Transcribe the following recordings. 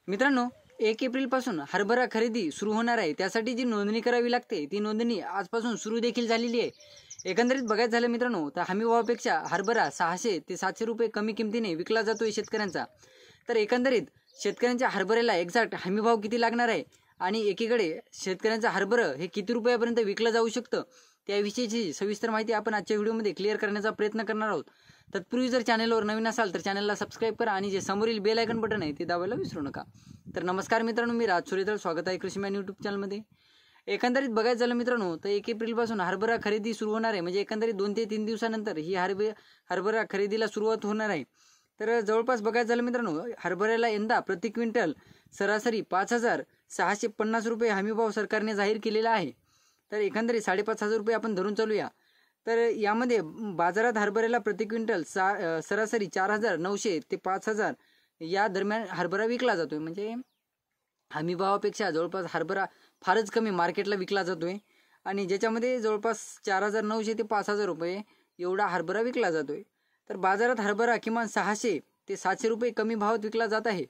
मित्रांनो, 1 एप्रिलपासून हरभरा खरेदी सुरू होणार आहे। त्यासाठी जी नोंदणी करावी लागते ती नोंदणी आजपासून सुरू देखील झालेली आहे। एकंदरीत बघायचं झालं मित्रांनो, तर हमीभावापेक्षा हरभरा 600 ते 700 रुपये कमी किमतीने विकला जातोय शेतकऱ्यांचा। तर एकंदरीत शेतकऱ्यांच्या हरभऱ्याला एक्झॅक्ट हमीभाव किती लागणार आहे आणि एकीकडे शेतकऱ्यांचा हरभरा हे किती रुपयापर्यंत विकलं जाऊ शकतं त्याविषयीची सविस्तर माहिती आपण आजच्या व्हिडिओमध्ये क्लिअर करण्याचा प्रयत्न करणार आहोत। तत्पूर्वी जर चॅनलवर नवीन असाल तर चॅनलला सबस्क्राइब करा आणि जे समोरील बेल आयकॉन बटन आहे ते दाबायला विसरू नका। तर नमस्कार मित्रांनो, मी राज सूर्यधर, स्वागत आहे कृषीमॅन यूट्यूब चॅनलमध्ये। एकंदरीत बघायचं झालं मित्रांनो, तर 1 एप्रिलपासून हरभरा खरेदी सुरू होणार आहे। म्हणजे एकंदरीत 2 ते 3 दिवसानंतर ही हरभरा खरेदीला सुरुवात होणार आहे। तर जवळपास बघायचं झालं मित्रांनो, हरभऱ्याला यंदा प्रति क्विंटल सरासरी 5,650 रुपये हमीभाव सरकारने जाहीर केलेला आहे। तर एकंदरीत 5,500 रुपये आपण धरून चालूया। तर यामध्ये बाजारात हरभऱ्याला प्रति क्विंटल सरासरी 4,900 ते 5,000 या दरम्यान हरभरा विकला जातोय। म्हणजे हमीभावापेक्षा जवळपास हरभरा फारच कमी मार्केटला विकला जातोय आणि ज्याच्यामध्ये जवळपास 4,900 ते 5,000 रुपये एवढा हरभरा विकला जातोय। तर बाजारात हरभरा किमान 600 ते 700 रुपये कमी भावात विकला जात आहे।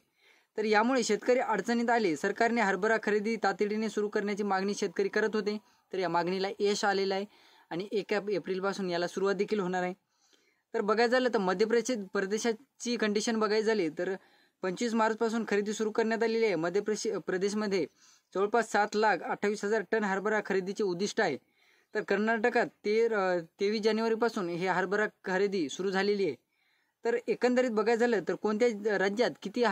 तर यामुळे शेतकरी अडचणीत आले। सरकारने हरभरा खरेदी तातडीने सुरू करण्याची मागणी शेतकरी करत होते, तर या मागणीला यश आलेलं आहे आणि 1 एप्रिलपासून याला सुरुवात देखील होणार आहे। तर बघायचं झालं तर मध्य प्रदेशाची कंडिशन बघायची झाली तर 25 मार्चपासून खरेदी सुरू करण्यात आलेली आहे। मध्य प्रदेशमध्ये जवळपास 7,28,000 टन हरभरा खरेदीचे उद्दिष्ट आहे। तर कर्नाटकात 23 जानेवारीपासून हे हरभरा खरेदी सुरू झालेली आहे। तर एकंदरीत बघायचं झालं तर कोणत्या राज्यात किती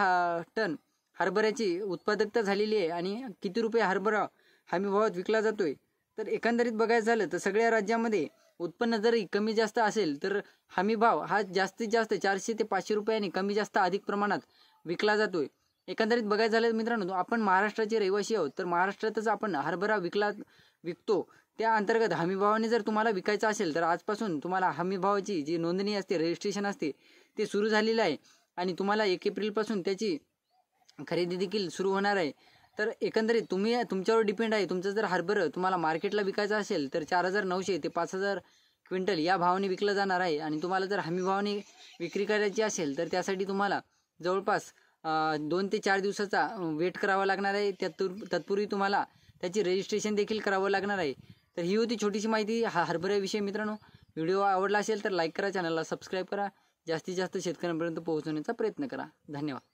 टन हरभऱ्याची उत्पादकता झालेली आहे आणि किती रुपये हरभरा हमीभावात विकला जातोय, तर एकंदरीत बघायचं झालं तर सगळ्या राज्यामध्ये उत्पन्न जरी कमी जास्त असेल तर हमीभाव हा जास्तीत जास्त 400 ते 500 रुपयांनी कमी जास्त अधिक प्रमाणात विकला जातोय। एकंदरीत बघायचं झालं मित्रांनो, आपण महाराष्ट्राचे रहिवासी आहोत, तर महाराष्ट्रातच आपण हरभरा विकतो। त्या अंतर्गत हमीभावाने जर तुम्हाला विकायचा असेल तर आजपासून तुम्हाला हमीभावाची जी नोंदणी असते, रजिस्ट्रेशन असते, ते सुरू झालेलं आहे आणि तुम्हाला 1 एप्रिलपासून त्याची खरेदी देखील सुरू होणार आहे। तर एकंदरीत तुमच्यावर डिपेंड आहे। तुमचं जर हरभरा तुम्हाला मार्केटला विकायचं असेल तर 4,900 ते 5,000 क्विंटल या भावाने विकलं जाणार आहे आणि तुम्हाला जर हमीभावाने विक्री करायची असेल तर त्यासाठी तुम्हाला जवळपास 2 ते 4 दिवसाचा वेट करावा लागणार आहे। तत्पूर्वी तुम्हाला त्याची रजिस्ट्रेशन देखील करावं लागणार आहे। तर ही होती छोटीशी माहिती हरभऱ्याविषयी मित्रांनो। व्हिडिओ आवडला असेल तर लाईक करा, चॅनलला सबस्क्राईब करा, जास्तीत जास्त शेतकऱ्यांपर्यंत पोहोचवण्याचा प्रयत्न करा। धन्यवाद।